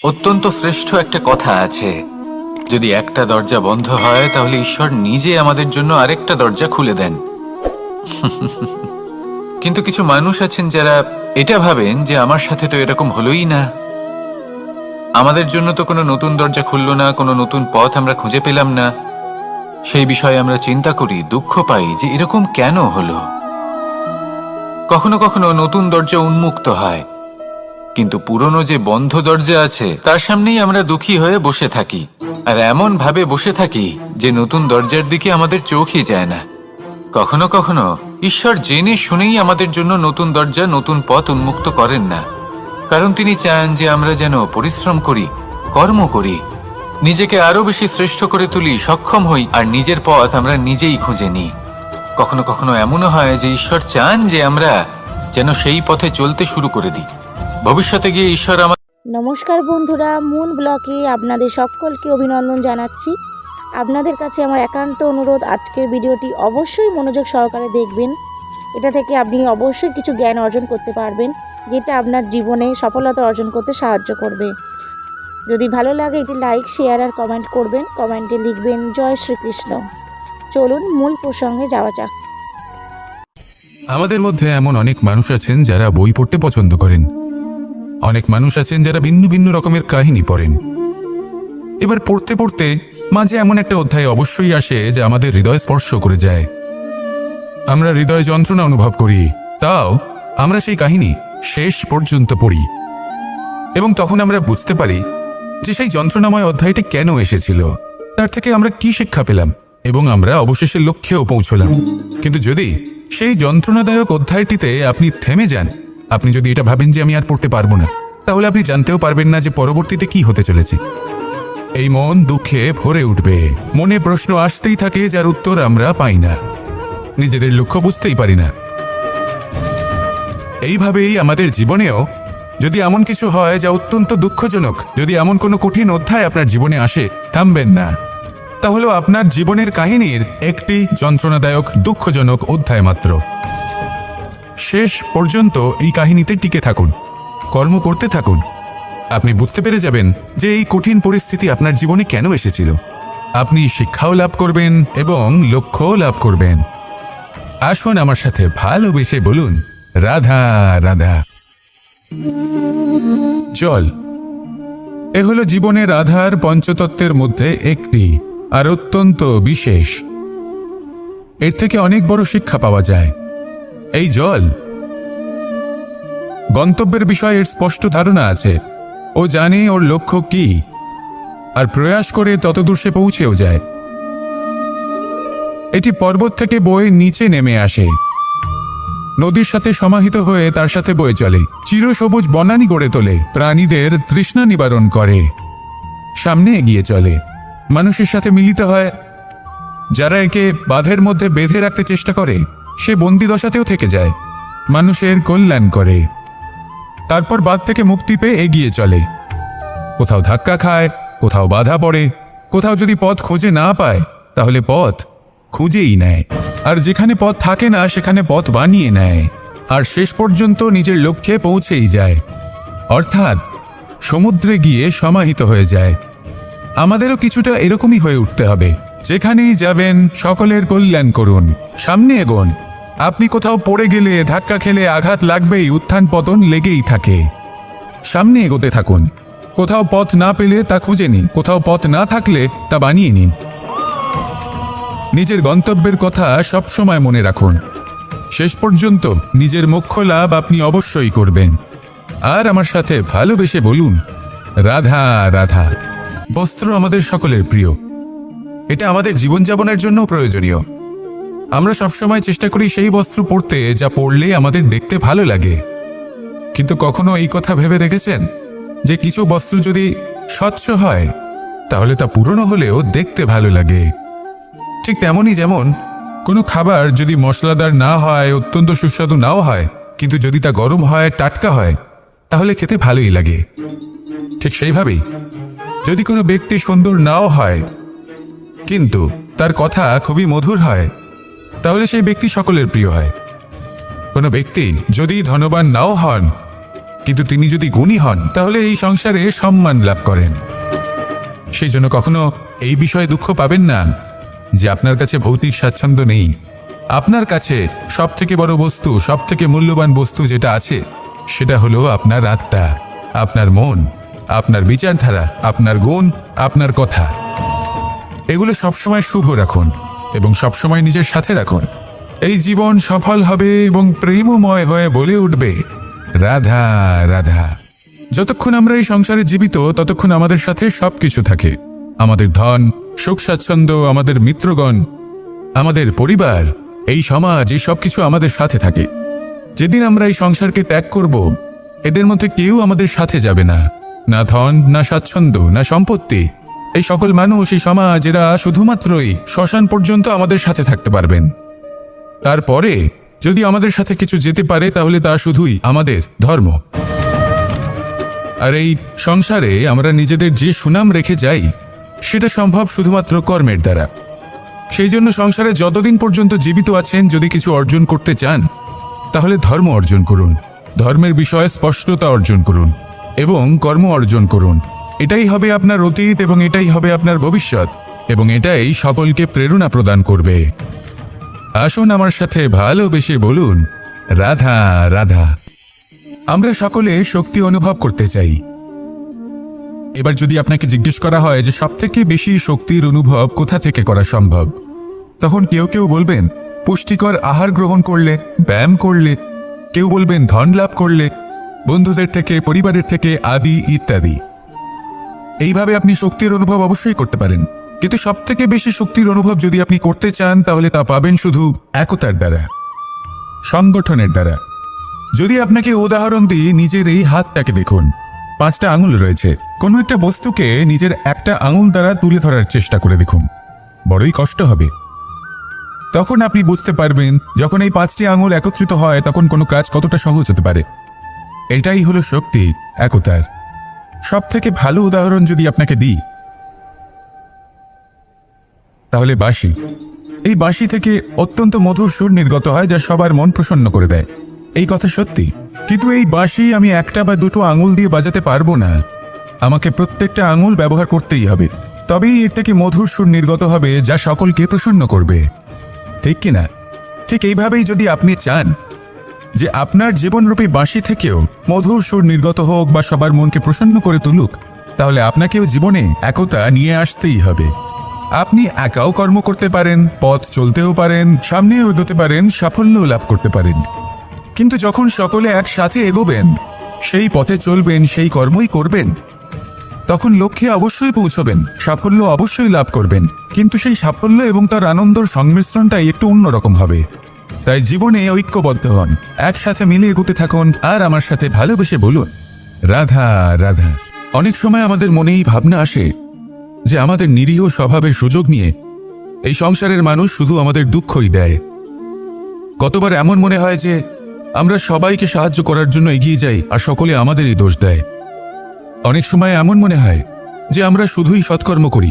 অত্যন্ত শ্রেষ্ঠ একটা কথা আছে, যদি একটা দরজা বন্ধ হয় তাহলে ঈশ্বর নিজে আমাদের জন্য আরেকটা দরজা খুলে দেন। কিন্তু কিছু মানুষ আছেন যারা এটা ভাবেন যে আমার সাথে তো এরকম হলোই না, আমাদের জন্য তো কোনো নতুন দরজা খুললো না, কোনো নতুন পথ আমরা খুঁজে পেলাম না। সেই বিষয়ে আমরা চিন্তা করি, দুঃখ পাই যে এরকম কেন হলো। কখনো কখনো নতুন দরজা উন্মুক্ত হয়, কিন্তু পুরনো যে বন্ধ দরজা আছে তার সামনেই আমরা দুঃখী হয়ে বসে থাকি, আর এমন ভাবে বসে থাকি যে নতুন দরজার দিকে আমাদের চোখই যায় না। কখনো কখনো ঈশ্বর জেনে শুনেই আমাদের জন্য নতুন দরজা, নতুন পথ উন্মুক্ত করেন না, কারণ তিনি চান যে আমরা যেন পরিশ্রম করি, কর্ম করি, নিজেকে আরো বেশি শ্রেষ্ঠ করে তুলি, সক্ষম হই, আর নিজের পথ আমরা নিজেই খুঁজে নিই। কখনো কখনো এমনও হয় যে ঈশ্বর চান যে আমরা যেন সেই পথে চলতে শুরু করে দিই। ভবিষ্যতে গিয়ে ঈশ্বর নমস্কার বন্ধুরা, মুন ব্লকে আপনাদের সকলকে অভিনন্দন জানাচ্ছি। আপনাদের কাছে আমার একান্ত অনুরোধ, আজকের ভিডিওটি অবশ্যই মনোযোগ সহকারে দেখবেন। এটা থেকে আপনি অবশ্যই কিছু জ্ঞান অর্জন করতে পারবেন, যেটা আপনার জীবনে সফলতা অর্জন করতে সাহায্য করবে। যদি ভালো লাগে একটি লাইক, শেয়ার আর কমেন্ট করবেন। কমেন্টে লিখবেন জয় শ্রীকৃষ্ণ। চলুন মূল প্রসঙ্গে যাওয়া যাক। আমাদের মধ্যে এমন অনেক মানুষ আছেন যারা বই পড়তে পছন্দ করেন। অনেক মানুষ আছেন যারা ভিন্ন ভিন্ন রকমের কাহিনী পড়েন। এবার পড়তে পড়তে মাঝে এমন একটা অধ্যায় অবশ্যই আসে যা আমাদের হৃদয় স্পর্শ করে যায়। আমরা হৃদয় যন্ত্রণা অনুভব করি, তাও আমরা সেই কাহিনী শেষ পর্যন্ত পড়ি, এবং তখন আমরা বুঝতে পারি যে সেই যন্ত্রণাময় অধ্যায়টি কেন এসেছিল, তার থেকে আমরা কি শিক্ষা পেলাম, এবং আমরা অবশেষে লক্ষ্যেও পৌঁছলাম। কিন্তু যদি সেই যন্ত্রণাদায়ক অধ্যায়টিতে আপনি থেমে যান, আপনি যদি এটা ভাবেন যে আমি আর পড়তে পারবো না, তাহলে আপনি জানতেও পারবেন না যে পরবর্তীতে কি হতে চলেছে। এই মন দুঃখে ভরে উঠবে, মনে প্রশ্ন আসতেই থাকে যার উত্তর আমরা পাই না, নিজেদের লক্ষ্য বুঝতেই পারি না। এইভাবেই আমাদের জীবনেও যদি এমন কিছু হয় যা অত্যন্ত দুঃখজনক, যদি এমন কোনো কঠিন অধ্যায় আপনার জীবনে আসে, থামবেন না। তাহলে আপনার জীবনের কাহিনীর একটি যন্ত্রণাদায়ক, দুঃখজনক অধ্যায় মাত্র। শেষ পর্যন্ত এই কাহিনীতে টিকে থাকুন, কর্ম করতে থাকুন। আপনি বুঝতে পেরে যাবেন যে এই কঠিন পরিস্থিতি আপনার জীবনে কেন এসেছিল। আপনি শিক্ষাও লাভ করবেন এবং লক্ষ্যও লাভ করবেন। আসুন আমার সাথে ভালোবেসে বলুন, রাধা রাধা। জল এ হলো জীবনের আধার পঞ্চতত্ত্বের মধ্যে একটি, আর অত্যন্ত বিশেষ। এর থেকে অনেক বড় শিক্ষা পাওয়া যায়। এই জল গন্তব্যের বিষয়ে এর স্পষ্ট ধারণা আছে, ও জানে ওর লক্ষ্য কি, আর প্রয়াস করে ততদূর সে পৌঁছেও যায়। এটি পর্বত থেকে বয়ে নিচে নেমে আসে, নদীর সাথে সমাহিত হয়ে তার সাথে বয়ে চলে, চিরসবুজ বনানী গড়ে তোলে, প্রাণীদের তৃষ্ণা নিবারণ করে, সামনে এগিয়ে চলে, মানুষের সাথে মিলিত হয়। যারা একে বাঁধের মধ্যে বেঁধে রাখতে চেষ্টা করে, সে বন্দি দশাতেও থেকে যায়, মানুষের কল্যাণ করে। তারপর বাঁধ থেকে মুক্তি পেয়ে এগিয়ে চলে, কোথাও ধাক্কা খায়, কোথাও বাধা পড়ে, কোথাও যদি পথ খুঁজে না পায় তাহলে পথ খুঁজেই নেয়, আর যেখানে পথ থাকে না সেখানে পথ বানিয়ে নেয়, আর শেষ পর্যন্ত নিজের লক্ষ্যে পৌঁছেই যায়, অর্থাৎ সমুদ্রে গিয়ে সমাহিত হয়ে যায়। আমাদেরও কিছুটা এরকমই হয়ে উঠতে হবে। যেখানেই যাবেন সকলের কল্যাণ করুন, সামনে এগোন। আপনি কোথাও পড়ে গেলে, ধাক্কা খেলে আঘাত লাগবেই, উত্থান পতন লেগেই থাকে। সামনে এগোতে থাকুন, কোথাও পথ না পেলে তা খুঁজে নিন, কোথাও পথ না থাকলে তা বানিয়ে নিন। নিজের গন্তব্যের কথা সবসময় মনে রাখুন। শেষ পর্যন্ত নিজের মোক্ষ লাভ আপনি অবশ্যই করবেন। আর আমার সাথে ভালোবেসে বলুন, রাধা রাধা। বস্ত্র আমাদের সকলের প্রিয়, এটা আমাদের জীবনযাপনের জন্য প্রয়োজনীয়। আমরা সবসময় চেষ্টা করি সেই বস্ত্র পরতে যা পরলে আমাদের দেখতে ভালো লাগে। কিন্তু কখনো এই কথা ভেবে দেখেছেন যে কিছু বস্ত্র যদি স্বচ্ছ হয় তাহলে তা পুরনো হলেও দেখতে ভালো লাগে? ঠিক তেমনই, যেমন কোনো খাবার যদি মশলাদার না হয়, অত্যন্ত সুস্বাদু নাও হয়, কিন্তু যদি তা গরম হয়, টাটকা হয়, তাহলে খেতে ভালোই লাগে। ঠিক সেইভাবেই যদি কোনো ব্যক্তি সুন্দর নাও হয় কিন্তু তার কথা খুবই মধুর হয়, তাহলে সেই ব্যক্তি সকলের প্রিয় হয়। কোনো ব্যক্তি যদি ধনবান নাও হন কিন্তু তিনি যদি গুণী হন তাহলে এই সংসারে সম্মান লাভ করেন। সেই জন্য কখনো এই বিষয়ে দুঃখ পাবেন না যে আপনার কাছে ভৌতিক স্বাচ্ছন্দ্য নেই। আপনার কাছে সব থেকে বড় বস্তু, সব থেকে মূল্যবান বস্তু যেটা আছে সেটা হলো আপনার আত্মা, আপনার মন, আপনার বিচারধারা, আপনার গুণ, আপনার কথা। এগুলো সবসময় শুভ রাখুন এবং সবসময় নিজের সাথে রাখুন। এই জীবন সফল হবে এবং প্রেমময় হয়ে বলে উঠবে রাধা রাধা। যতক্ষণ আমরা এই সংসারে জীবিত ততক্ষণ আমাদের সাথে সবকিছু থাকে। আমাদের ধন, সুখ স্বাচ্ছন্দ্য, আমাদের মিত্রগণ, আমাদের পরিবার, এই সমাজ, এই সবকিছু আমাদের সাথে থাকে। যেদিন আমরা এই সংসারকে ত্যাগ করব, এদের মধ্যে কেউ আমাদের সাথে যাবে না। না ধন, না স্বাচ্ছন্দ্য, না সম্পত্তি। এই সকল মানুষ, এই সমাজ, এরা শুধুমাত্রই শ্মশান পর্যন্ত আমাদের সাথে থাকতে পারবেন। তারপরে যদি আমাদের সাথে কিছু যেতে পারে তাহলে তা শুধুই আমাদের ধর্ম। আর এই সংসারে আমরা নিজেদের যে সুনাম রেখে যাই সেটা সম্ভব শুধুমাত্র কর্মের দ্বারা। সেই জন্য সংসারে যতদিন পর্যন্ত জীবিত আছেন, যদি কিছু অর্জন করতে চান তাহলে ধর্ম অর্জন করুন, ধর্মের বিষয়ে স্পষ্টতা অর্জন করুন এবং কর্ম অর্জন করুন। এটাই হবে আপনার অতীত এবং এটাই হবে আপনার ভবিষ্যৎ, এবং এটাই সকলকে প্রেরণা প্রদান করবে। আসুন আমার সাথে ভালোবেসে বলুন রাধা রাধা। আমরা সকলে শক্তি অনুভব করতে চাই। এবার যদি আপনাকে জিজ্ঞেস করা হয় যে সবথেকে বেশি শক্তির অনুভব কোথা থেকে করা সম্ভব, তখন কেউ কেউ বলবেন পুষ্টিকর আহার গ্রহণ করলে, ব্যায়াম করলে, কেউ বলবেন ধন লাভ করলে, বন্ধুদের থেকে, পরিবারের থেকে, আদি ইত্যাদি। এইভাবে আপনি শক্তির অনুভব অবশ্যই করতে পারেন, কিন্তু সবথেকে বেশি শক্তির অনুভব যদি আপনি করতে চান তাহলে তা পাবেন শুধু একতার দ্বারা, সংগঠনের দ্বারা। যদি আপনাকে উদাহরণ দিই, নিজের এই হাতটাকে দেখুন, 5টা আঙুল রয়েছে। কোনো একটা বস্তুকে নিজের একটা আঙুল দ্বারা তুলে ধরার চেষ্টা করে দেখুন, বড়ই কষ্ট হবে। তখন আপনি বুঝতে পারবেন যখন এই 5টি আঙুল একত্রিত হয় তখন কোনো কাজ কতটা সহজ হতে পারে। এটাই হলো শক্তি, একতার। সব থেকে ভালো উদাহরণ যদি আপনাকে দিই তাহলে বাঁশি। এই বাঁশি থেকে অত্যন্ত মধুর সুর নির্গত হয় যা সবার মন প্রসন্ন করে দেয়। এই কথা সত্যি, কিন্তু এই বাঁশি আমি 1টা বা 2টো আঙুল দিয়ে বাজাতে পারবো না। আমাকে প্রত্যেকটা আঙুল ব্যবহার করতেই হবে, তবেই এর থেকে মধুর সুর নির্গত হবে যা সকলকে প্রসন্ন করবে, ঠিক কিনা? ঠিক এইভাবেই যদি আপনি চান যে আপনার জীবনরূপী বাঁশি থেকেও মধুর সুর নির্গত হোক বা সবার মনকে প্রসন্ন করে তুলুক, তাহলে আপনাকেও জীবনে একতা নিয়ে আসতেই হবে। আপনি একাও কর্ম করতে পারেন, পথ চলতেও পারেন, সামনেও এগোতে পারেন, সাফল্যও লাভ করতে পারেন। কিন্তু যখন সকলে একসাথে এগোবেন, সেই পথে চলবেন, সেই কর্মই করবেন, তখন লক্ষ্যে অবশ্যই পৌঁছবেন, সাফল্য অবশ্যই লাভ করবেন। কিন্তু সেই সাফল্য এবং তার আনন্দর সংমিশ্রণটাই একটু অন্যরকম হবে। তাই জীবনে ঐক্যবদ্ধ হন, একসাথে মিলে এগোতে থাকুন, আর আমার সাথে ভালোবেসে বলুন রাধা রাধা। অনেক সময় আমাদের মনেই ভাবনা আসে যে আমাদের নিরীহ স্বভাবের সুযোগ নিয়ে এই সংসারের মানুষ শুধু আমাদের দুঃখই দেয়। কতবার এমন মনে হয় যে আমরা সবাইকে সাহায্য করার জন্য এগিয়ে যাই আর সকলে আমাদেরই দোষ দেয়। অনেক সময় এমন মনে হয় যে আমরা শুধুই সৎকর্ম করি,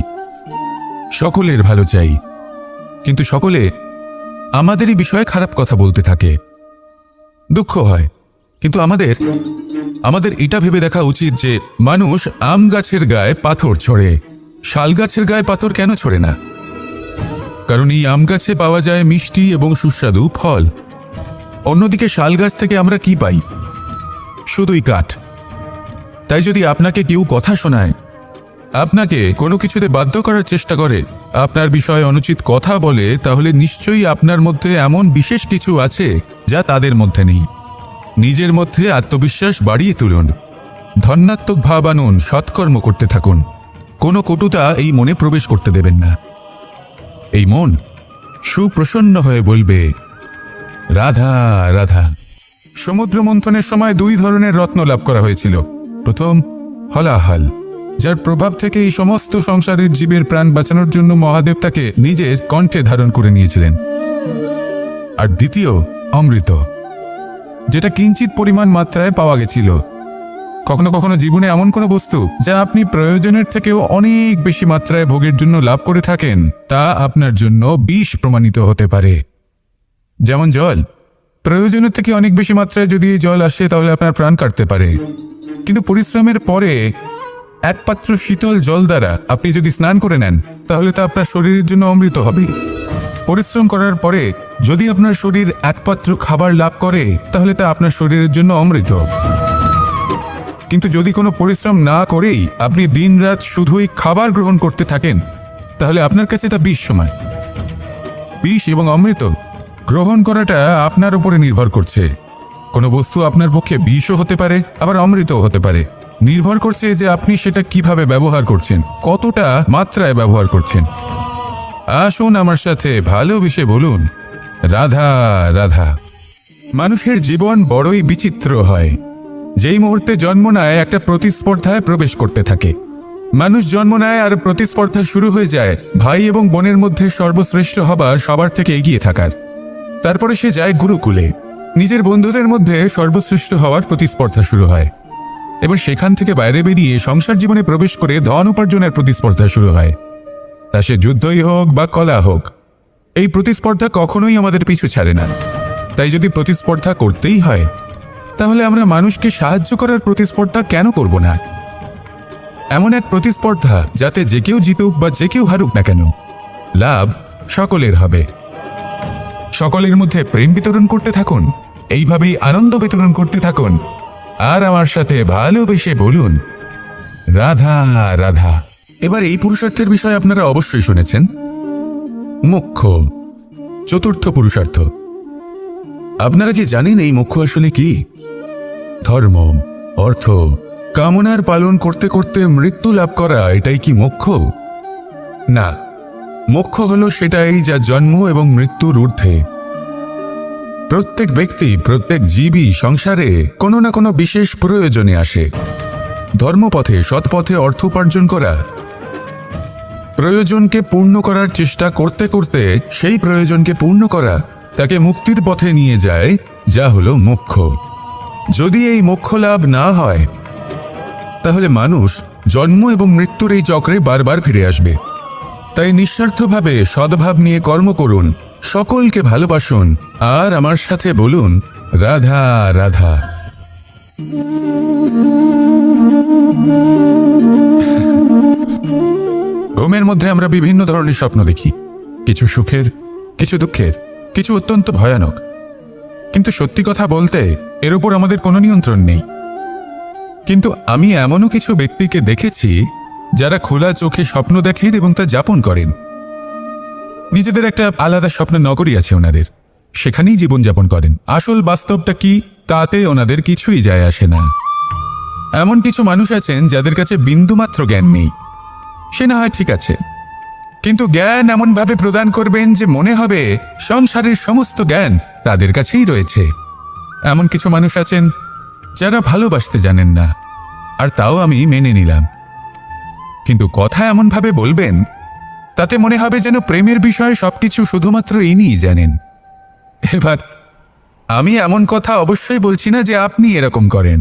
সকলের ভালো চাই, কিন্তু সকলে আমাদেরই বিষয়ে খারাপ কথা বলতে থাকে। দুঃখ হয়, কিন্তু আমাদের এটা ভেবে দেখা উচিত যে মানুষ আম গাছের গায়ে পাথর ছোড়ে, শাল গাছের গায়ে পাথর কেন ছোড়ে না? কারণ এই আম গাছে পাওয়া যায় মিষ্টি এবং সুস্বাদু ফল। অন্যদিকে শাল গাছ থেকে আমরা কি পাই? শুধুই কাঠ। তাই যদি আপনাকে কেউ কথা শোনায়, আপনাকে কোনো কিছুতে বাধ্য করার চেষ্টা করে, আপনার বিষয়ে অনুচিত কথা বলে, তাহলে নিশ্চয়ই আপনার মধ্যে এমন বিশেষ কিছু আছে যা তাদের মধ্যে নেই। নিজের মধ্যে আত্মবিশ্বাস বাড়িয়ে তুলুন, ধন্যাত্মক ভাব আনুন, সৎকর্ম করতে থাকুন। কোনো কটুতা এই মনে প্রবেশ করতে দেবেন না। এই মন সুপ্রসন্ন হয়ে বলবে রাধা রাধা। সমুদ্র মন্থনের সময় 2 ধরনের রত্ন লাভ করা হয়েছিল। প্রথম হলাহল, যার প্রভাব থেকে এই সমস্ত সংসারের জীবের প্রাণ বাঁচানোর জন্য মহাদেব তাকে নিজের কণ্ঠে ধারণ করে নিয়েছিলেন। আর দ্বিতীয় অমৃত, যেটা কিঞ্চিত পরিমাণ মাত্রায় পাওয়া গেছিল। কখনো কখনো জীবনে এমন কোনো বস্তু যা আপনি প্রয়োজনের থেকেও অনেক বেশি মাত্রায় ভোগের জন্য লাভ করে থাকেন, তা আপনার জন্য বিষ প্রমাণিত হতে পারে। যেমন জল, প্রয়োজনের থেকে অনেক বেশি মাত্রায় যদি এই জল আসে তাহলে আপনার প্রাণ কাটতে পারে, কিন্তু পরিশ্রমের পরে এক পাত্র শীতল জল দ্বারা আপনি যদি স্নান করে নেন তাহলে তা আপনার শরীরের জন্য অমৃত হবে। পরিশ্রম করার পরে যদি আপনার শরীর এক পাত্র খাবার লাভ করে তাহলে তা আপনার শরীরের জন্য অমৃত। কিন্তু যদি কোনো পরিশ্রম না করেই আপনি দিনরাত শুধুই খাবার গ্রহণ করতে থাকেন তাহলে আপনার কাছে তা বিষ সমান। বিষ এবং অমৃত গ্রহণ করাটা আপনার উপরে নির্ভর করছে। কোনো বস্তু আপনার পক্ষে বিষও হতে পারে, আবার অমৃতও হতে পারে। নির্ভর করছে যে আপনি সেটা কিভাবে ব্যবহার করছেন, কতটা মাত্রায় ব্যবহার করছেন। আসুন আমার সাথে ভালোবেসে বলুন, রাধা রাধা। মানুষের জীবন বড়ই বিচিত্র হয়। যেই মুহূর্তে জন্ম নেয় একটা প্রতিস্পর্ধায় প্রবেশ করতে থাকে। মানুষ জন্ম নেয় আর প্রতিস্পর্ধা শুরু হয়ে যায় ভাই এবং বোনের মধ্যে সর্বশ্রেষ্ঠ হবার, সবার থেকে এগিয়ে থাকার। তারপরে সে যায় গুরুকুলে, নিজের বন্ধুদের মধ্যে সর্বশ্রেষ্ঠ হওয়ার প্রতিস্পর্ধা শুরু হয়। এবার সেখান থেকে বাইরে বেরিয়ে সংসার জীবনে প্রবেশ করে ধন উপার্জনের প্রতিস্পর্ধা শুরু হয়। তা সে যুদ্ধই হোক বা কলা হোক, এই প্রতিস্পর্ধা কখনোই আমাদের পিছু ছাড়ে না। তাই যদি প্রতিস্পর্ধা করতেই হয় তাহলে আমরা মানুষকে সাহায্য করার প্রতিস্পর্ধা কেন করব না? এমন এক প্রতিস্পর্ধা যাতে যে কেউ জিতুক বা যে কেউ হারুক না কেন, লাভ সকলের হবে। সকলের মধ্যে প্রেম বিতরণ করতে থাকুন, এইভাবেই আনন্দ বিতরণ করতে থাকুন, আর আমার সাথে ভালোবেসে বলুন, রাধা রাধা। এবার এই পুরুষার্থের বিষয়ে আপনারা অবশ্যই শুনেছেন, মোক্ষ, চতুর্থ পুরুষার্থ। আপনারা কি জানেন এই মোক্ষ আসলে কি? ধর্ম, অর্থ, কামনার পালন করতে করতে মৃত্যু লাভ করা, এটাই কি মোক্ষ? না, মোক্ষ হলো সেটাই যা জন্ম এবং মৃত্যুর ঊর্ধ্বে। প্রত্যেক ব্যক্তি, প্রত্যেক জীবই সংসারে কোনো না কোনো বিশেষ প্রয়োজনে আসে। ধর্মপথে, সৎপথে অর্থ উপার্জন করা, প্রয়োজনকে পূর্ণ করার চেষ্টা করতে করতে সেই প্রয়োজনকে পূর্ণ করা তাকে মুক্তির পথে নিয়ে যায়, যা হলো মোক্ষ। যদি এই মোক্ষ লাভ না হয় তাহলে মানুষ জন্ম এবং মৃত্যুর এই চক্রে বারবার ফিরে আসবে। তাই নিঃস্বার্থভাবে সদ্ভাব নিয়ে কর্ম করুন, সকলকে ভালোবাসুন, আর আমার সাথে বলুন, রাধা রাধা। ঘুমের মধ্যে আমরা বিভিন্ন ধরনের স্বপ্ন দেখি, কিছু সুখের, কিছু দুঃখের, কিছু অত্যন্ত ভয়ানক। কিন্তু সত্যি কথা বলতে এর উপর আমাদের কোনো নিয়ন্ত্রণ নেই। কিন্তু আমি এমনও কিছু ব্যক্তিকে দেখেছি যারা খোলা চোখে স্বপ্ন দেখেন এবং তা যাপন করেন। নিজেদের একটা আলাদা স্বপ্নের নগরী আছে ওনাদের, সেখানেই জীবনযাপন করেন। আসল বাস্তবটা কি তাতে ওনাদের কিছুই যায় আসে না। এমন কিছু মানুষ আছেন যাদের কাছে বিন্দুমাত্র জ্ঞান নেই, সে না হয় ঠিক আছে, কিন্তু জ্ঞান এমনভাবে প্রদান করবেন যে মনে হবে সংসারের সমস্ত জ্ঞান তাদের কাছেই রয়েছে। এমন কিছু মানুষ আছেন যারা ভালোবাসতে জানেন না, আর তাও আমি মেনে নিলাম। কিন্তু কথা এমনভাবে বলবেন তাতে মনে হবে যেন প্রেমের বিষয়ে সবকিছু শুধুমাত্র ইনিই জানেন। এবার আমি এমন কথা অবশ্যই বলছি না যে আপনি এরকম করেন,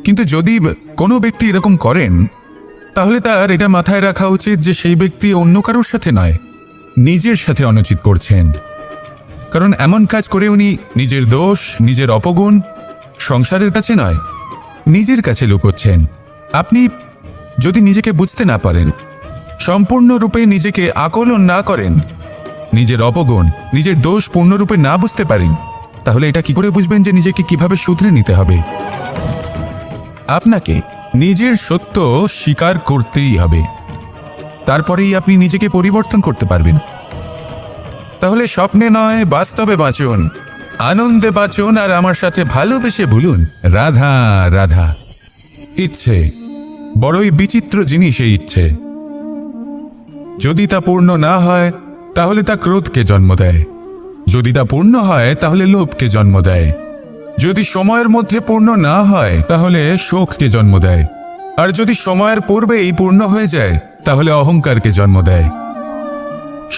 কিন্তু যদি কোনো ব্যক্তি এরকম করেন তাহলে তার এটা মাথায় রাখা উচিত যে সেই ব্যক্তি অন্য কারোর সাথে নয়, নিজের সাথে অনুচিত করছেন। কারণ এমন কাজ করে উনি নিজের দোষ, নিজের অপগুণ সংসারের কাছে নয়, নিজের কাছে লুকোচ্ছেন। আপনি যদি নিজেকে বুঝতে না পারেন, সম্পূর্ণরূপে নিজেকে আকলন না করেন, নিজের অপগুণ, নিজের দোষ পূর্ণরূপে না বুঝতে পারেন, তাহলে এটা কি করে বুঝবেন যে নিজেকে কিভাবে শুধরে নিতে হবে? আপনাকে নিজের সত্য স্বীকার করতেই হবে, তারপরেই আপনি নিজেকে পরিবর্তন করতে পারবেন। তাহলে স্বপ্নে নয়, বাস্তবে বাঁচুন, আনন্দে বাঁচুন, আর আমার সাথে ভালোবেসে বলুন, রাধা রাধা। ইচ্ছে বড়ই বিচিত্র জিনিস। এই ইচ্ছে যদি তা পূর্ণ না হয় তাহলে তা ক্রোধকে জন্ম দেয়, যদি তা পূর্ণ হয় তাহলে লোভকে জন্ম দেয়, যদি সময়ের মধ্যে পূর্ণ না হয় তাহলে শোককে জন্ম দেয়, আর যদি সময়ের পূর্বেই পূর্ণ হয়ে যায় তাহলে অহংকারকে জন্ম দেয়।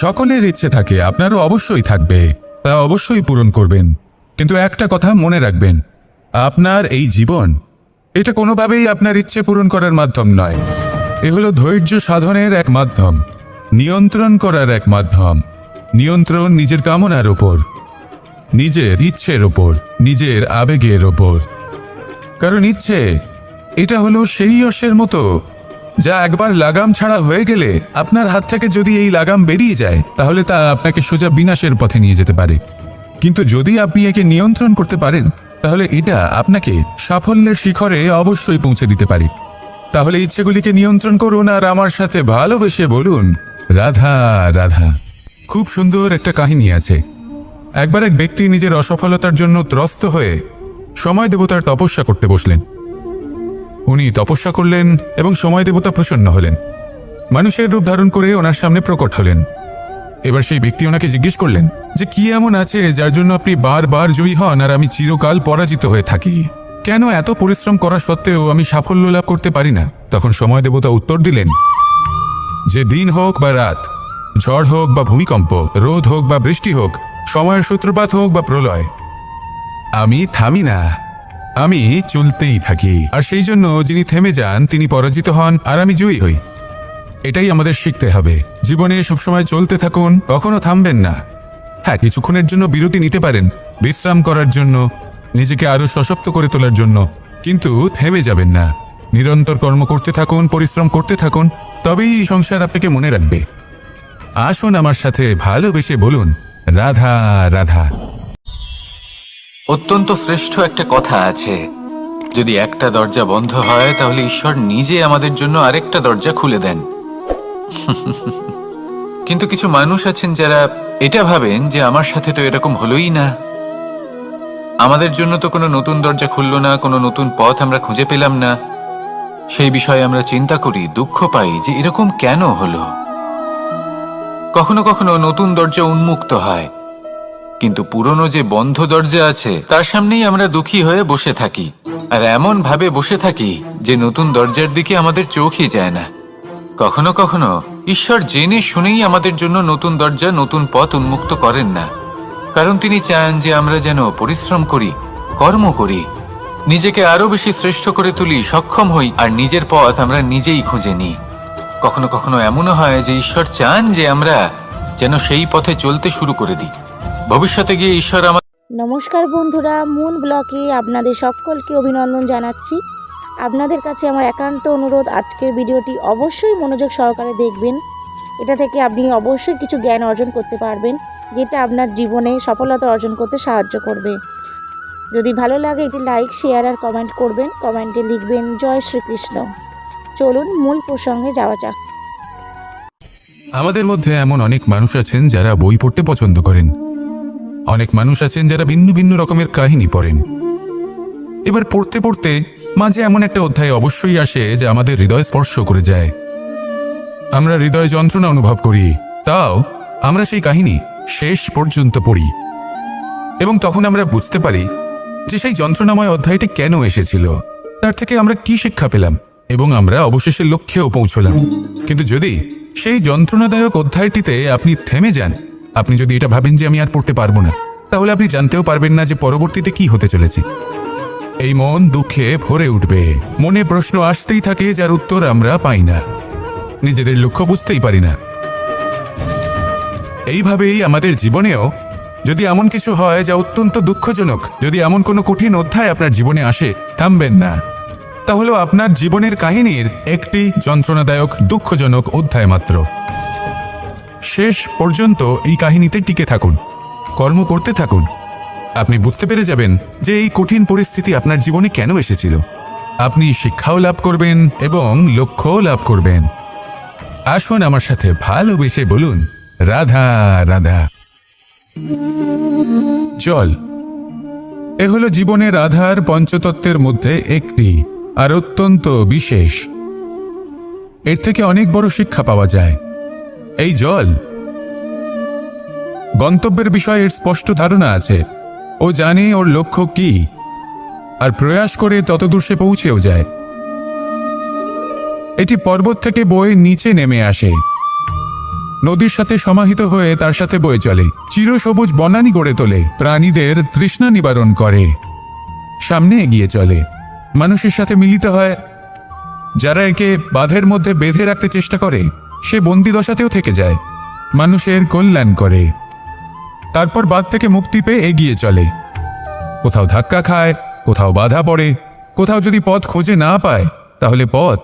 সকলের ইচ্ছে থাকে, আপনারও অবশ্যই থাকবে, তা অবশ্যই পূরণ করবেন। কিন্তু একটা কথা মনে রাখবেন, আপনার এই জীবন এটা কোনোভাবেই আপনার ইচ্ছে পূরণ করার মাধ্যম নয়। এ হলো ধৈর্য সাধনের এক মাধ্যম, নিয়ন্ত্রণ করার এক মাধ্যম, নিয়ন্ত্রণ নিজের কামনার উপর। নিজের ইচ্ছের ওপর, নিজের আবেগের ওপর। কারণ ইচ্ছে এটা হলো সেই অশ্বের মতো যা একবার লাগাম ছাড়া হয়ে গেলে আপনার হাত থেকে যদি এই লাগাম বেরিয়ে যায় তাহলে তা আপনাকে সোজা বিনাশের পথে নিয়ে যেতে পারে। কিন্তু যদি আপনি একে নিয়ন্ত্রণ করতে পারেন তাহলে এটা আপনাকে সাফল্যের শিখরে অবশ্যই পৌঁছে দিতে পারে। তাহলে ইচ্ছেগুলিকে নিয়ন্ত্রণ করুন আর আমার সাথে ভালোবেসে বলুন, রাধা রাধা। খুব সুন্দর একটা কাহিনী আছে। একবার এক ব্যক্তি নিজের অসফলতার জন্য ত্রস্ত হয়ে সময় দেবতার তপস্যা করতে বসলেন। উনি তপস্যা করলেন এবং সময় দেবতা প্রসন্ন হলেন, মানুষের রূপ ধারণ করে ওনার সামনে প্রকট হলেন। এবার সেই ব্যক্তি ওনাকে জিজ্ঞেস করলেন যে কি এমন আছে যার জন্য আপনি বারবার জয়ী হন আর আমি চিরকাল পরাজিত হয়ে থাকি? কেন এত পরিশ্রম করা সত্ত্বেও আমি সাফল্য লাভ করতে পারি না? তখন সময় দেবতা উত্তর দিলেন যে দিন হোক বা রাত, ঝড় হোক বা ভূমিকম্প, রোদ হোক বা বৃষ্টি হোক, সময়ের সূত্রপাত হোক বা প্রলয়, আমি থামি না, আমি চলতেই থাকি। আর সেই জন্য যিনি থেমে যান তিনি পরাজিত হন আর আমি জয়ী হই। এটাই আমাদের শিখতে হবে। জীবনে সবসময় চলতে থাকুন, কখনো থামবেন না। হ্যাঁ, কিছুক্ষণের জন্য বিরতি নিতে পারেন, বিশ্রাম করার জন্য, নিজেকে আরো সশক্ত করে তোলার জন্য, কিন্তু থেমে যাবেন না। নিরন্তর কর্ম করতে থাকুন, পরিশ্রম করতে থাকুন, তবেই সংসার আপনাকে মনে রাখবে। আসুন আমার সাথে ভালোবেসে বলুন, রাধা রাধা। অত্যন্ত শ্রেষ্ঠ একটা কথা আছে, যদি একটা দরজা বন্ধ হয় তাহলে ঈশ্বর নিজে আমাদের জন্য আরেকটা দরজা খুলে দেন। কিন্তু কিছু মানুষ আছেন যারা এটা ভাবেন যে আমার সাথে তো এরকম হলোই না, আমাদের জন্য তো কোনো নতুন দরজা খুললো না, কোনো নতুন পথ আমরা খুঁজে পেলাম না। সেই বিষয়ে আমরা চিন্তা করি, দুঃখ পাই যে এরকম কেন হলো। কখনো কখনো নতুন দরজা উন্মুক্ত হয়, কিন্তু পুরনো যে বন্ধ দরজা আছে তার সামনেই আমরা দুঃখী হয়ে বসে থাকি, আর এমন ভাবে বসে থাকি যে নতুন দরজার দিকে আমাদের চোখই যায় না। কখনো কখনো ঈশ্বর জেনে শুনেই আমাদের জন্য নতুন দরজা, নতুন পথ উন্মুক্ত করেন না, কারণ তিনি চান যে আমরা যেন পরিশ্রম করি, কর্ম করি, নিজেকে আরো বেশি শ্রেষ্ঠ করে তুলি, সক্ষম হই, আর নিজের পথ আমরা নিজেই খুঁজে নিই। কখনো কখনো এমনও হয় যে ঈশ্বর চান যে আমরা যেন সেই পথে চলতে শুরু করে দিই। ভবিষ্যতে গিয়ে ঈশ্বর নমস্কার বন্ধুরা, মুন ব্লকে আপনাদের সকলকে অভিনন্দন জানাচ্ছি। আপনাদের কাছে আমার একান্ত অনুরোধ, আজকের ভিডিওটি অবশ্যই মনোযোগ সহকারে দেখবেন। এটা থেকে আপনি অবশ্যই কিছু জ্ঞান অর্জন করতে পারবেন, যেটা আপনার জীবনে সফলতা অর্জন করতে সাহায্য করবে। যদি ভালো লাগে এটি লাইক, শেয়ার আর কমেন্ট করবেন। কমেন্টে লিখবেন জয় শ্রীকৃষ্ণ। চলুন মূল প্রসঙ্গে যাওয়া যাক। আমাদের মধ্যে এমন অনেক মানুষ আছেন যারা বই পড়তে পছন্দ করেন। অনেক মানুষ আছেন যারা ভিন্ন ভিন্ন রকমের কাহিনী পড়েন। এবার পড়তে পড়তে মাঝে এমন একটা অধ্যায় অবশ্যই আসে যা আমাদের হৃদয় স্পর্শ করে যায়। আমরা হৃদয় যন্ত্রণা অনুভব করি, তাও আমরা সেই কাহিনী শেষ পর্যন্ত পড়ি এবং তখন আমরা বুঝতে পারি যে সেই যন্ত্রণাময় অধ্যায়টি কেন এসেছিল, তার থেকে আমরা কি শিক্ষা পেলাম, এবং আমরা অবশেষে লক্ষ্যেও পৌঁছলাম। কিন্তু যদি সেই যন্ত্রণাদায়ক অধ্যায়টিতে আপনি থেমে যান, আপনি যদি এটা ভাবেন যে আমি আর পড়তে পারবো না, তাহলে আপনি জানতেও পারবেন না যে পরবর্তীতে কি হতে চলেছে। এই মন দুঃখে ভরে উঠবে, মনে প্রশ্ন আসতেই থাকে যার উত্তর আমরা পাই না, নিজেদের লক্ষ্য বুঝতেই পারি না। এইভাবেই আমাদের জীবনেও যদি এমন কিছু হয় যা অত্যন্ত দুঃখজনক, যদি এমন কোনো কঠিন অধ্যায় আপনার জীবনে আসে, থামবেন না। তাহলে আপনার জীবনের কাহিনীর একটি যন্ত্রণাদায়ক দুঃখজনক অধ্যায় মাত্র। শেষ পর্যন্ত এই কাহিনীতে টিকে থাকুন, কর্ম করতে থাকুন। আপনি বুঝতে পেরে যাবেন যে এই কঠিন পরিস্থিতি আপনার জীবনে কেন এসেছিল। আপনি শিক্ষাও লাভ করবেন এবং লক্ষ্যও লাভ করবেন। আসুন আমার সাথে ভালোবেসে বলুন, রাধা রাধা। জল এ হলো জীবনের আধার পঞ্চতত্ত্বের মধ্যে একটি, আর অত্যন্ত বিশেষ। এর থেকে অনেক বড় শিক্ষা পাওয়া যায়। এই জল গন্তব্যের বিষয়ে এর স্পষ্ট ধারণা আছে, ও জানে ওর লক্ষ্য কি, আর প্রয়াস করে ততদূর সে পৌঁছেও যায়। এটি পর্বত থেকে বয়ে নিচে নেমে আসে, নদীর সাথে সমাহিত হয়ে তার সাথে বয়ে চলে, চিরসবুজ বনানী গড়ে তোলে, প্রাণীদের তৃষ্ণা নিবারণ করে, সামনে এগিয়ে চলে, মানুষের সাথে মিলিত হয়। যারা একে বাঁধের মধ্যে বেঁধে রাখতে চেষ্টা করে সে বন্দি দশাতেও থেকে যায়, মানুষের কল্যাণ করে। তারপর বাধ থেকে মুক্তি পেয়ে এগিয়ে চলে। কোথাও ধাক্কা খায়, কোথাও বাধা পড়ে, কোথাও যদি পথ খুঁজে না পায় তাহলে পথ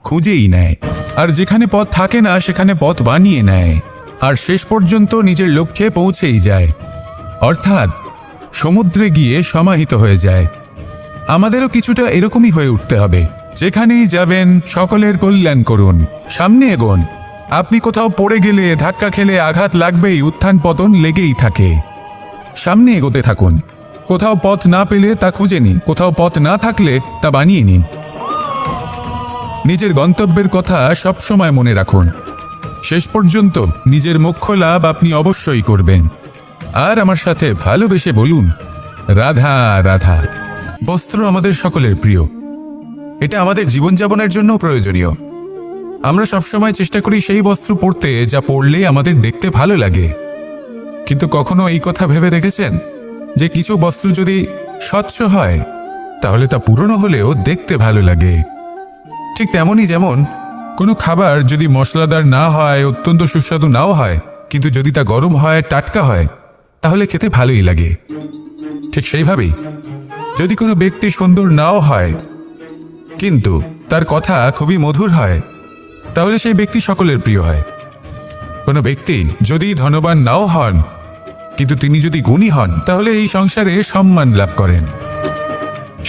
খুঁজেই নেয়, আর যেখানে পথ থাকে না সেখানে পথ বানিয়ে নেয়, আর শেষ পর্যন্ত নিজের লক্ষ্যে পৌঁছেই যায়, অর্থাৎ সমুদ্রে গিয়ে সমাহিত হয়ে যায়। আমাদেরও কিছুটা এরকমই হয়ে উঠতে হবে। যেখানেই যাবেন সকলের কল্যাণ করুন, সামনে এগোন। আপনি কোথাও পড়ে গেলে, ধাক্কা খেলে আঘাত লাগবেই, উত্থান পতন লেগেই থাকে। সামনে এগোতে থাকুন। কোথাও পথ না পেলে তা খুঁজে নিন, কোথাও পথ না থাকলে তা বানিয়ে নিন। নিজের গন্তব্যের কথা সবসময় মনে রাখুন। শেষ পর্যন্ত নিজের মোক্ষ লাভ আপনি অবশ্যই করবেন। আর আমার সাথে ভালোবেসে বলুন, রাধা রাধা। বস্ত্র আমাদের সকলের প্রিয়, এটা আমাদের জীবনযাপনের জন্য প্রয়োজনীয়। আমরা সবসময় চেষ্টা করি সেই বস্ত্র পরতে যা পরলে আমাদের দেখতে ভালো লাগে। কিন্তু কখনো এই কথা ভেবে দেখেছেন যে কিছু বস্ত্র যদি স্বচ্ছ হয় তাহলে তা পুরনো হলেও দেখতে ভালো লাগে? ঠিক তেমনই যেমন কোনো খাবার যদি মশলাদার না হয়, অত্যন্ত সুস্বাদু নাও হয়, কিন্তু যদি তা গরম হয়, টাটকা হয়, তাহলে খেতে ভালোই লাগে। ঠিক সেইভাবেই যদি কোনো ব্যক্তি সুন্দর নাও হয় কিন্তু তার কথা খুবই মধুর হয়, তাহলে সেই ব্যক্তি সকলের প্রিয় হয়। কোনো ব্যক্তি যদি ধনবান নাও হন কিন্তু তিনি যদি গুণী হন, তাহলে এই সংসারে সম্মান লাভ করেন।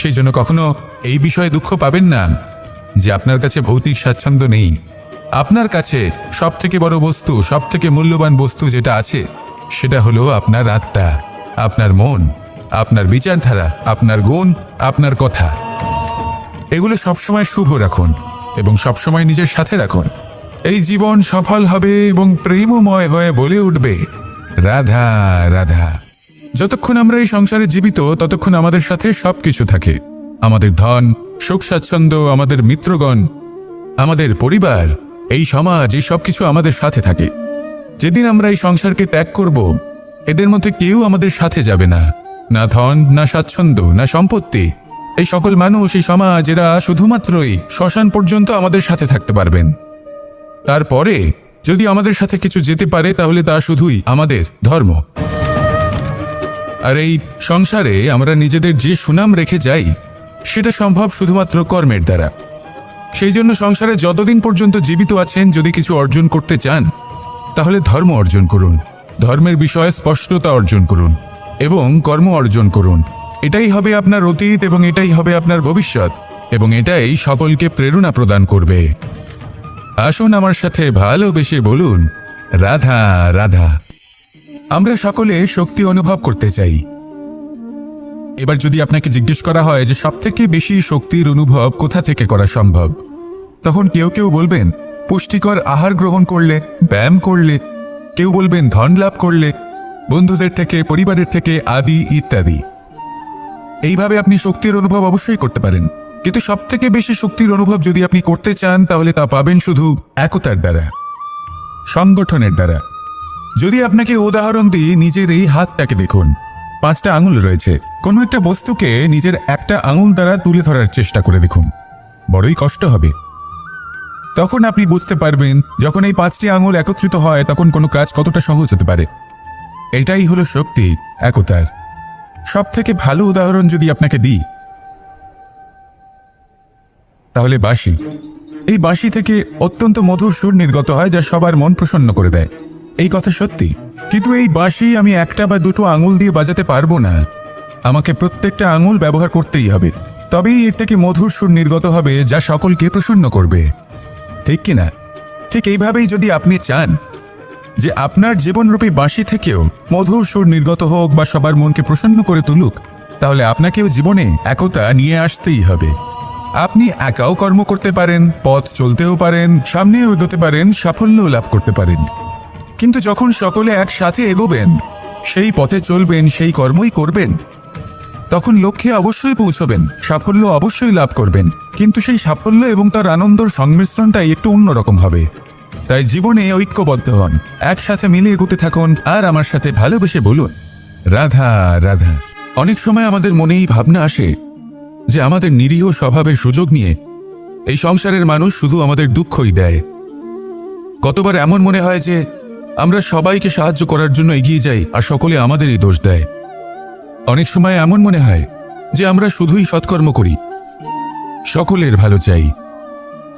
সেই জন্য কখনো এই বিষয়ে দুঃখ পাবেন না যে আপনার কাছে ভৌতিক স্বাচ্ছন্দ্য নেই। আপনার কাছে সবথেকে বড় বস্তু, সবথেকে মূল্যবান বস্তু যেটা আছে সেটা হলো আপনার আত্মা, আপনার মন, আপনার বিচারধারা, আপনার গুণ, আপনার কথা। এগুলো সবসময় শুভ রাখুন এবং সবসময় নিজের সাথে রাখুন। এই জীবন সফল হবে এবং প্রেমময় হয়ে বলে উঠবে, রাধা রাধা। যতক্ষণ আমরা এই সংসারে জীবিত ততক্ষণ আমাদের সাথে সবকিছু থাকে। আমাদের ধন, সুখ স্বাচ্ছন্দ্য, আমাদের মিত্রগণ, আমাদের পরিবার, এই সমাজ, এই সবকিছু আমাদের সাথে থাকে। যেদিন আমরা এই সংসারকে ত্যাগ করব, এদের মধ্যে কেউ আমাদের সাথে যাবে না। না ধন, না স্বাচ্ছন্দ্য, না সম্পত্তি। এই সকল মানুষ, এই সমাজ, এরা শুধুমাত্রই শ্মশান পর্যন্ত আমাদের সাথে থাকতে পারবেন। তারপরে যদি আমাদের সাথে কিছু যেতে পারে তাহলে তা শুধুই আমাদের ধর্ম। আর এই সংসারে আমরা নিজেদের যে সুনাম রেখে যাই সেটা সম্ভব শুধুমাত্র কর্মের দ্বারা। সেই জন্য সংসারে যতদিন পর্যন্ত জীবিত আছেন, যদি কিছু অর্জন করতে চান তাহলে ধর্ম অর্জন করুন, ধর্মের বিষয়ে স্পষ্টতা অর্জন করুন এবং কর্ম অর্জন করুন। এটাই হবে আপনার অতীত এবং এটাই হবে আপনার ভবিষ্যৎ, এবং এটাই সকলকে প্রেরণা প্রদান করবে। আসুন আমার সাথে ভালোবেসে বলুন, রাধা রাধা। আমরা সকলে শক্তি অনুভব করতে চাই। এবার যদি আপনাকে জিজ্ঞেস করা হয় যে সবথেকে বেশি শক্তির অনুভব কোথা থেকে করা সম্ভব, তখন কেউ কেউ বলবেন পুষ্টিকর আহার গ্রহণ করলে, ব্যায়াম করলে, কেউ বলবেন ধন লাভ করলে, বন্ধুদের থেকে, পরিবারের থেকে, আদি ইত্যাদি। এইভাবে আপনি শক্তির অনুভব অবশ্যই করতে পারেন, কিন্তু সবথেকে বেশি শক্তির অনুভব যদি আপনি করতে চান তাহলে তা পাবেন শুধু একতার দ্বারা, সংগঠনের দ্বারা। যদি আপনাকে উদাহরণ দিই, নিজের এই হাতটাকে দেখুন, 5টা আঙুল রয়েছে। কোনো একটা বস্তুকে নিজের একটা আঙুল দ্বারা তুলে ধরার চেষ্টা করে দেখুন, বড়ই কষ্ট হবে। তখন আপনি বুঝতে পারবেন যখন এই 5টি আঙুল একত্রিত হয় তখন কোনো কাজ কতটা সহজ হতে পারে। এটাই হলো শক্তি, একতার। সব থেকে ভালো উদাহরণ যদি আপনাকে দিই তাহলে বাঁশি। এই বাঁশি থেকে অত্যন্ত মধুর সুর নির্গত হয় যা সবার মন প্রসন্ন করে দেয়। এই কথা সত্যি, কিন্তু এই বাঁশি আমি 1টা বা 2টো আঙুল দিয়ে বাজাতে পারবো না। আমাকে প্রত্যেকটা আঙুল ব্যবহার করতেই হবে, তবেই এর থেকে মধুর সুর নির্গত হবে যা সকলকে প্রসন্ন করবে, ঠিক কিনা? ঠিক এইভাবেই যদি আপনি চান যে আপনার জীবনরূপী বাঁশি থেকেও মধুর সুর নির্গত হোক বা সবার মনকে প্রসন্ন করে তুলুক, তাহলে আপনাকেও জীবনে একতা নিয়ে আসতেই হবে। আপনি একাও কর্ম করতে পারেন, পথ চলতেও পারেন, সামনেও এগোতে পারেন, সাফল্যও লাভ করতে পারেন। কিন্তু যখন সকলে একসাথে এগোবেন, সেই পথে চলবেন, সেই কর্মই করবেন, তখন লক্ষ্যে অবশ্যই পৌঁছবেন, সাফল্য অবশ্যই লাভ করবেন। কিন্তু সেই সাফল্য এবং তার আনন্দর সংমিশ্রণটাই একটু অন্যরকম হবে। তাই জীবনে ঐক্যবদ্ধ হন, একসাথে মিলে এগোতে থাকুন, আর আমার সাথে ভালোবেসে বলুন, রাধা রাধা। অনেক সময় আমাদের মনেই ভাবনা আসে যে আমাদের নিরীহ স্বভাবের সুযোগ নিয়ে এই সংসারের মানুষ শুধু আমাদের দুঃখই দেয়। কতবার এমন মনে হয় যে আমরা সবাইকে সাহায্য করার জন্য এগিয়ে যাই আর সকলে আমাদেরই দোষ দেয়। অনেক সময় এমন মনে হয় যে আমরা শুধুই সৎকর্ম করি, সকলের ভালো চাই,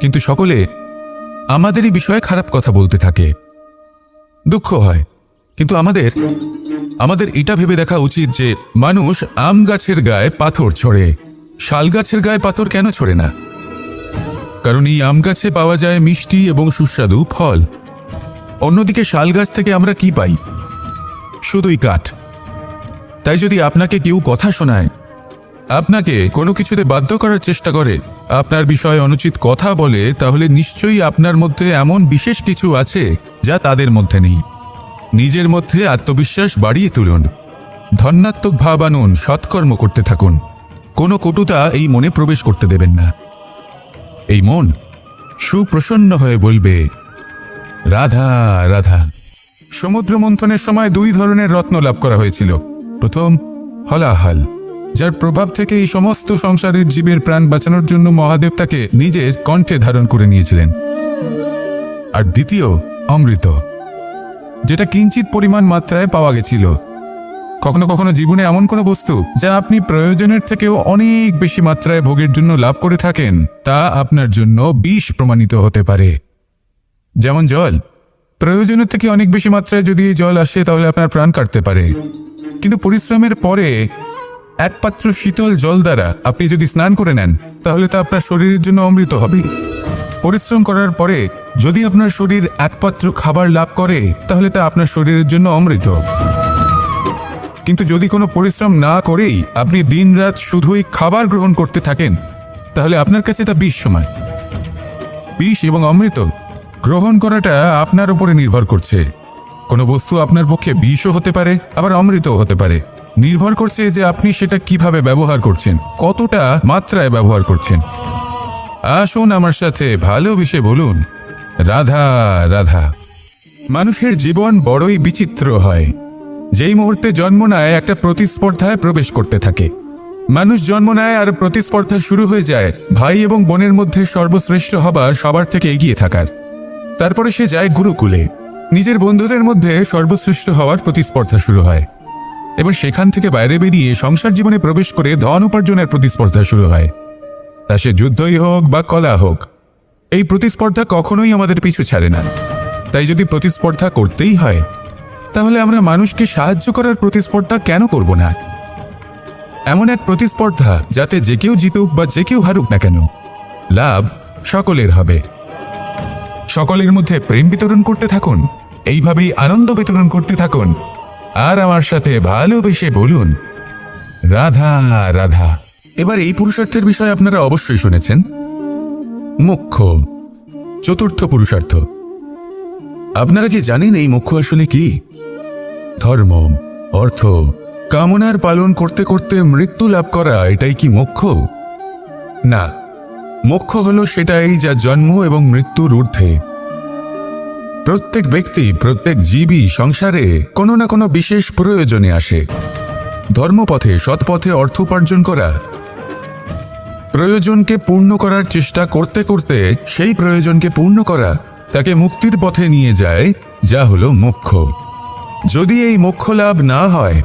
কিন্তু সকলে আমাদেরই বিষয়ে খারাপ কথা বলতে থাকে। দুঃখ হয়, কিন্তু আমাদের এটা ভেবে দেখা উচিত যে মানুষ আম গাছের গায়ে পাথর ছোড়ে, শাল গাছের গায়ে পাথর কেন ছোড়ে না? কারণ এই আম গাছে পাওয়া যায় মিষ্টি এবং সুস্বাদু ফল। অন্যদিকে শাল গাছ থেকে আমরা কি পাই? শুধুই কাঠ। তাই যদি আপনাকে কেউ কথা শোনায়, আপনাকে কোনো কিছুতে বাধ্য করার চেষ্টা করে, আপনার বিষয়ে অনুচিত কথা বলে, তাহলে নিশ্চয়ই আপনার মধ্যে এমন বিশেষ কিছু আছে যা তাদের মধ্যে নেই। নিজের মধ্যে আত্মবিশ্বাস বাড়িয়ে তুলুন, ধন্যাত্মক ভাব আনুন, সৎকর্ম করতে থাকুন। কোনো কটুতা এই মনে প্রবেশ করতে দেবেন না। এই মন সুপ্রসন্ন হয়ে বলবে, রাধা রাধা। সমুদ্র মন্থনের সময় 2 ধরনের রত্ন লাভ করা হয়েছিল। প্রথম হলাহল, যার প্রভাব থেকে এই সমস্ত সংসারের জীবের প্রাণ বাঁচানোর জন্য মহাদেব তাকে নিজের কণ্ঠে ধারণ করে নিয়েছিলেন। আর দ্বিতীয় অমৃত, যেটা কিঞ্চিত পরিমাণ মাত্রায় পাওয়া গেছিল। কখনো কখনো জীবনে এমন কোনো বস্তু যা আপনি প্রয়োজনের থেকেও অনেক বেশি মাত্রায় ভোগের জন্য লাভ করে থাকেন, তা আপনার জন্য বিষ প্রমাণিত হতে পারে। যেমন জল, প্রয়োজনের থেকে অনেক বেশি মাত্রায় যদি এই জল আসে তাহলে আপনার প্রাণ কাটতে পারে, কিন্তু পরিশ্রমের পরে 1 পাত্র শীতল জল দ্বারা আপনি যদি স্নান করে নেন তাহলে তা আপনার শরীরের জন্য অমৃত হবে। পরিশ্রম করার পরে যদি আপনার শরীর 1 পাত্র খাবার লাভ করে তাহলে তা আপনার শরীরের জন্য অমৃত। কিন্তু যদি কোনো পরিশ্রম না করেই আপনি দিনরাত শুধুই খাবার গ্রহণ করতে থাকেন তাহলে আপনার কাছে তা বিষ সমান। বিষ এবং অমৃত গ্রহণ করাটা আপনার উপরে নির্ভর করছে। কোনো বস্তু আপনার পক্ষে বিষও হতে পারে, আবার অমৃতও হতে পারে। নির্ভর করছে যে আপনি সেটা কিভাবে ব্যবহার করছেন, কতটা মাত্রায় ব্যবহার করছেন। আসুন আমার সাথে ভালোবেসে বলুন, রাধা রাধা। মানুষের জীবন বড়ই বিচিত্র হয়। যেই মুহূর্তে জন্ম নেয় একটা প্রতিস্পর্ধায় প্রবেশ করতে থাকে। মানুষ জন্ম নেয় আর প্রতিস্পর্ধা শুরু হয়ে যায় ভাই এবং বোনের মধ্যে সর্বশ্রেষ্ঠ হবার, সবার থেকে এগিয়ে থাকার। তারপরে সে যায় গুরুকুলে, নিজের বন্ধুদের মধ্যে সর্বশ্রেষ্ঠ হওয়ার প্রতিস্পর্ধা শুরু হয়। এবার সেখান থেকে বাইরে বেরিয়ে সংসার জীবনে প্রবেশ করে ধন উপার্জনের প্রতিস্পর্ধা শুরু হয়। তা সে যুদ্ধই হোক বা কলা হোক, এই প্রতিস্পর্ধা কখনোই আমাদের পিছু ছাড়ে না। তাই যদি প্রতিস্পর্ধা করতেই হয় তাহলে আমরা মানুষকে সাহায্য করার প্রতিস্পর্ধা কেন করব না? এমন এক প্রতিস্পর্ধা যাতে যে কেউ জিতুক বা যে কেউ হারুক না কেন, লাভ সকলের হবে। সকলের মধ্যে প্রেম বিতরণ করতে থাকুন, এইভাবেই আনন্দ বিতরণ করতে থাকুন, আর আমার সাথে ভালোবেসে বলুন, রাধা রাধা। এবার এই পুরুষার্থের বিষয়ে আপনারা অবশ্যই শুনেছেন, মোক্ষ, চতুর্থ পুরুষার্থ। আপনারা কি জানেন এই মোক্ষ আসলে কি? ধর্ম, অর্থ, কামনার পালন করতে করতে মৃত্যু লাভ করা, এটাই কি মোক্ষ? না, মোক্ষ হলো সেটাই যা জন্ম এবং মৃত্যুর ঊর্ধ্বে। প্রত্যেক ব্যক্তি, প্রত্যেক জীবই সংসারে কোনো না কোনো বিশেষ প্রয়োজনে আসে। ধর্মপথে, সৎপথে অর্থ উপার্জন করা, প্রয়োজনকে পূর্ণ করার চেষ্টা করতে করতে সেই প্রয়োজনকে পূর্ণ করা তাকে মুক্তির পথে নিয়ে যায়, যা হলো মোক্ষ। যদি এই মোক্ষ লাভ না হয়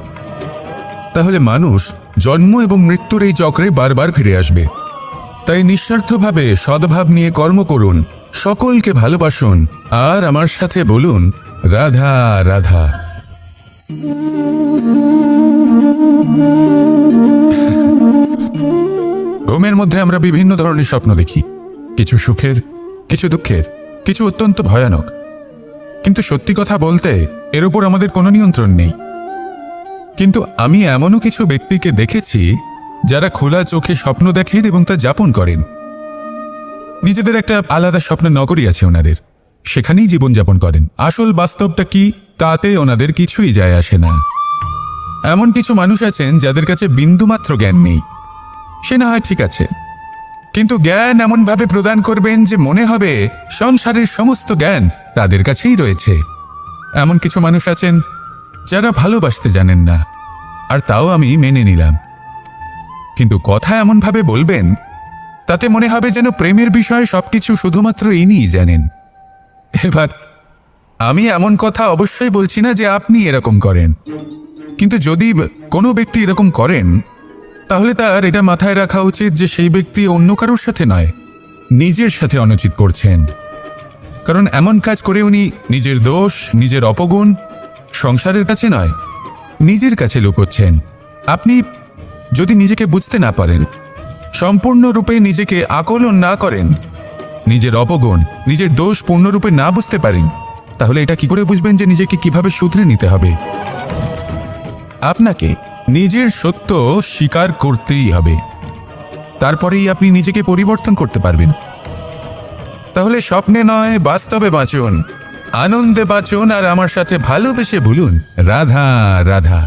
তাহলে মানুষ জন্ম এবং মৃত্যুর এই চক্রে বারবার ফিরে আসবে। তাই নিঃস্বার্থভাবে সদ্ভাব নিয়ে কর্ম করুন, সকলকে ভালোবাসুন, আর আমার সাথে বলুন, রাধা রাধা। ঘুমের মধ্যে আমরা বিভিন্ন ধরনের স্বপ্ন দেখি, কিছু সুখের, কিছু দুঃখের, কিছু অত্যন্ত ভয়ানক। কিন্তু সত্যি কথা বলতে এর উপর আমাদের কোনো নিয়ন্ত্রণ নেই। কিন্তু আমি এমনও কিছু ব্যক্তিকে দেখেছি যারা খোলা চোখে স্বপ্ন দেখেন এবং তা যাপন করেন। নিজেদের একটা আলাদা স্বপ্নের নগরী আছে ওনাদের, সেখানেই জীবনযাপন করেন। আসল বাস্তবটা কি তাতে ওনাদের কিছুই যায় আসে না। এমন কিছু মানুষ আছেন যাদের কাছে বিন্দুমাত্র জ্ঞান নেই, সে না হয় ঠিক আছে, কিন্তু জ্ঞান এমনভাবে প্রদান করবেন যে মনে হবে সংসারের সমস্ত জ্ঞান তাদের কাছেই রয়েছে। এমন কিছু মানুষ আছেন যারা ভালোবাসতে জানেন না, আর তাও আমি মেনে নিলাম। কিন্তু কথা এমনভাবে বলবেন তাতে মনে হবে যেন প্রেমের বিষয়ে সবকিছু শুধুমাত্র ইনিই জানেন। এবার আমি এমন কথা অবশ্যই বলছি না যে আপনি এরকম করেন, কিন্তু যদি কোনো ব্যক্তি এরকম করেন তাহলে তার এটা মাথায় রাখা উচিত যে সেই ব্যক্তি অন্য কারোর সাথে নয়, নিজের সাথে অনুচিত করছেন। কারণ এমন কাজ করে উনি নিজের দোষ, নিজের অপগুণ সংসারের কাছে নয়, নিজের কাছে লুকোচ্ছেন। আপনি যদি নিজেকে বুঝতে না পারেন, সম্পূর্ণরূপে নিজেকে আকলন না করেন, নিজের অপগুণ, নিজের দোষ পূর্ণরূপে না বুঝতে পারেন, তাহলে এটা কি করে বুঝবেন যে নিজেকে কিভাবে শুধরে নিতে হবে? আপনাকে নিজের সত্য স্বীকার করতেই হবে, তারপরেই আপনি নিজেকে পরিবর্তন করতে পারবেন। তাহলে স্বপ্নে নয়, বাস্তবে বাঁচুন, আনন্দে বাঁচুন, আর আমার সাথে ভালোবেসে বলুন রাধা রাধা।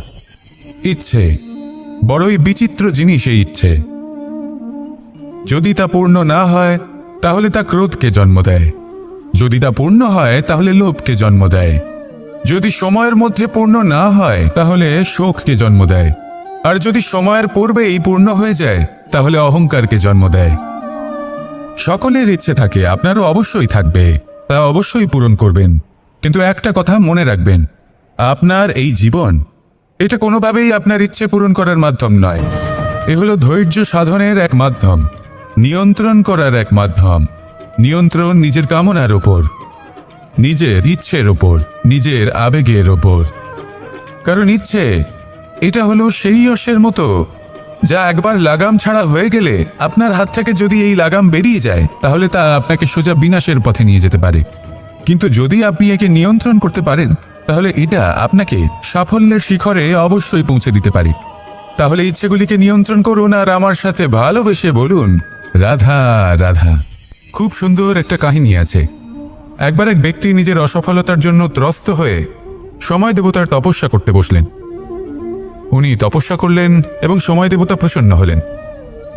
ইচ্ছে বড়ই বিচিত্র জিনিস। এই ইচ্ছে যদি তা পূর্ণ না হয় তাহলে তা ক্রোধকে জন্ম দেয়, যদি তা পূর্ণ হয় তাহলে লোভকে জন্ম দেয়, যদি সময়ের মধ্যে পূর্ণ না হয় তাহলে শোককে জন্ম দেয়, আর যদি সময়ের পূর্বেই পূর্ণ হয়ে যায় তাহলে অহংকারকে জন্ম দেয়। সকলের ইচ্ছে থাকে, আপনারও অবশ্যই থাকবে, তা অবশ্যই পূরণ করবেন। কিন্তু একটা কথা মনে রাখবেন, আপনার এই জীবন এটা কোনোভাবেই আপনার ইচ্ছে পূরণ করার মাধ্যম নয়। এ হলো ধৈর্য সাধনের এক মাধ্যম, নিয়ন্ত্রণ করার এক মাধ্যম। নিয়ন্ত্রণ নিজের কামনার ওপর, নিজের ইচ্ছের ওপর, নিজের আবেগের ওপর। কারণ ইচ্ছে এটা হলো সেই অশ্বের মতো যা একবার লাগাম ছাড়া হয়ে গেলে আপনার হাত থেকে যদি এই লাগাম বেরিয়ে যায় তাহলে তা আপনাকে সোজা বিনাশের পথে নিয়ে যেতে পারে। কিন্তু যদি আপনি একে নিয়ন্ত্রণ করতে পারেন তাহলে এটা আপনাকে সাফল্যের শিখরে অবশ্যই পৌঁছে দিতে পারে। তাহলে ইচ্ছেগুলিকে নিয়ন্ত্রণ করুন আর আমার সাথে ভালোবেসে বলুন রাধা রাধা। খুব সুন্দর একটা কাহিনী আছে। একবার এক ব্যক্তি নিজের অসফলতার জন্য ত্রস্ত হয়ে সময় দেবতার তপস্যা করতে বসলেন। উনি তপস্যা করলেন এবং সময় দেবতা প্রসন্ন হলেন,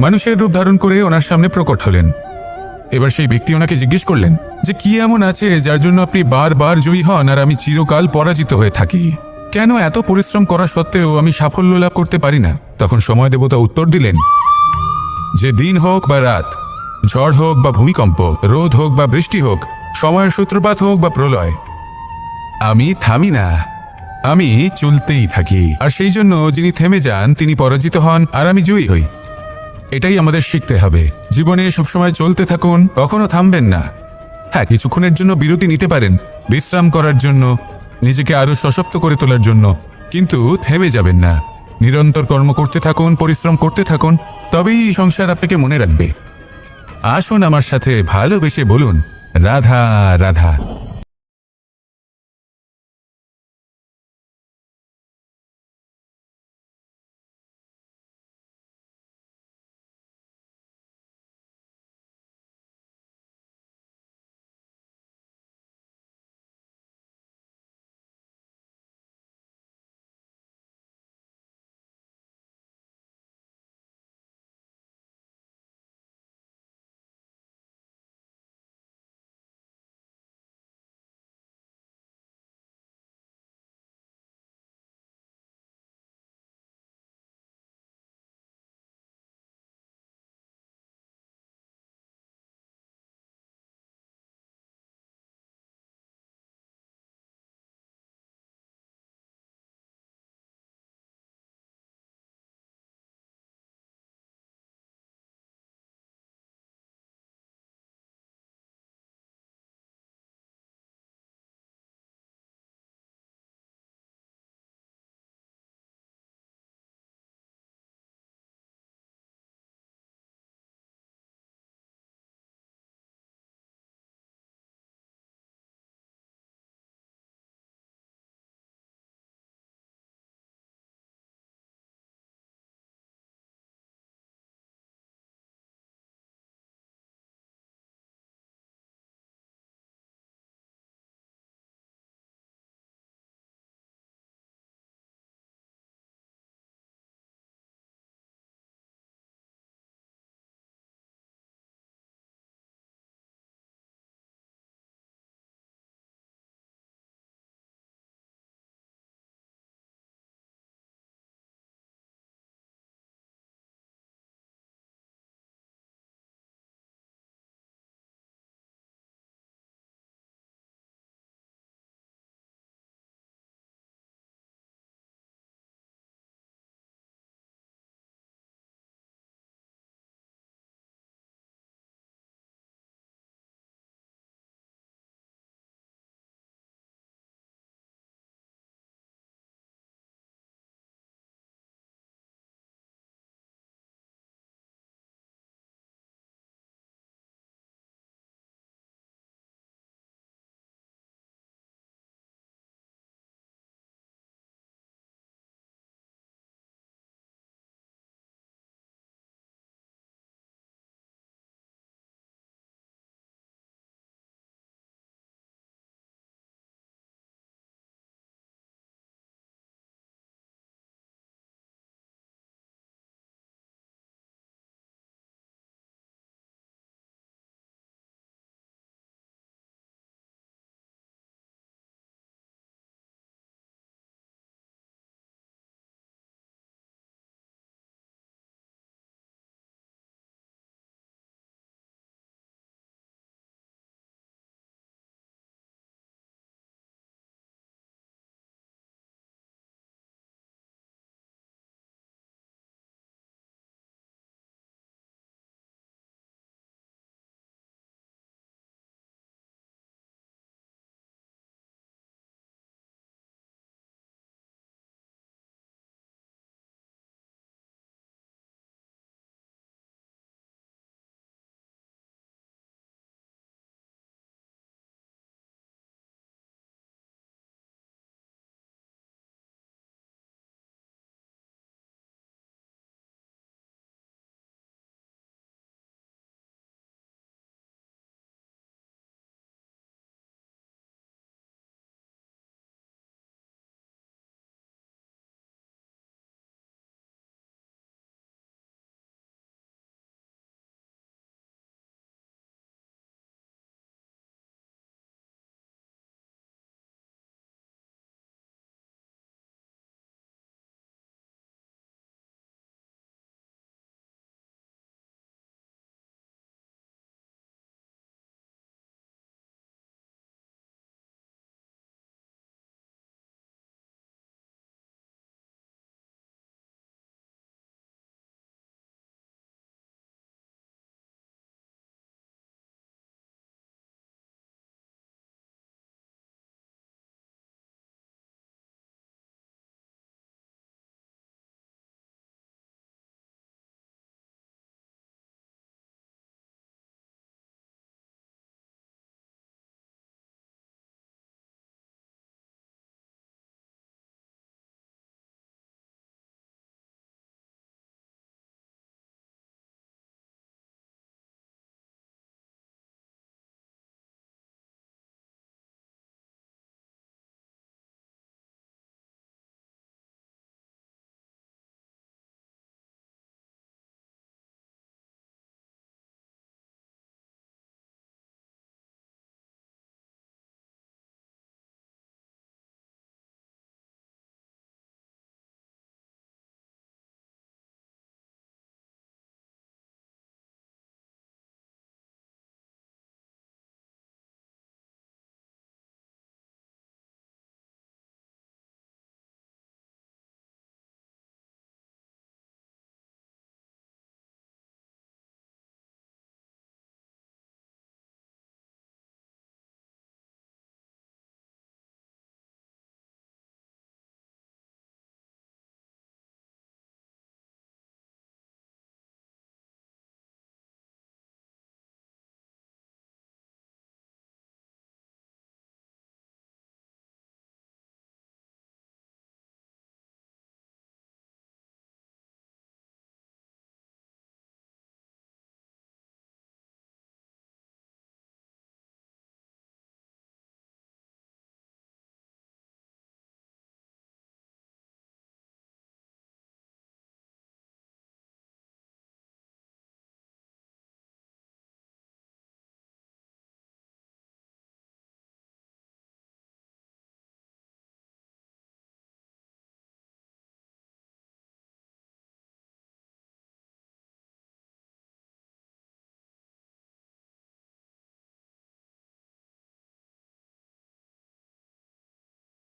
মানুষের রূপ ধারণ করে ওনার সামনে প্রকট হলেন। এবার সেই ব্যক্তি ওনাকে জিজ্ঞেস করলেন যে কি এমন আছে যার জন্য আপনি বারবার জয়ী হন আর আমি চিরকাল পরাজিত হয়ে থাকি? কেন এত পরিশ্রম করা সত্ত্বেও আমি সাফল্য লাভ করতে পারি না? তখন সময় দেবতা উত্তর দিলেন যে দিন হোক বা রাত, ঝড় হোক বা ভূমিকম্প, রোদ হোক বা বৃষ্টি হোক, সময়ের সূত্রপাত হোক বা প্রলয়, আমি থামি না, আমি চলতেই থাকি। আর সেই জন্য যিনি থেমে যান তিনি পরাজিত হন আর আমি জয়ী হই। এটাই আমাদের শিখতে হবে। জীবনে সবসময় চলতে থাকুন, কখনো থামবেন না। হ্যাঁ, কিছুক্ষণের জন্য বিরতি নিতে পারেন, বিশ্রাম করার জন্য, নিজেকে আরো সশক্ত করে তোলার জন্য, কিন্তু থেমে যাবেন না। নিরন্তর কর্ম করতে থাকুন, পরিশ্রম করতে থাকুন, তবেই সংসার আপনাকে মনে রাখবে। আসুন আমার সাথে ভালোবেসে বলুন রাধা রাধা।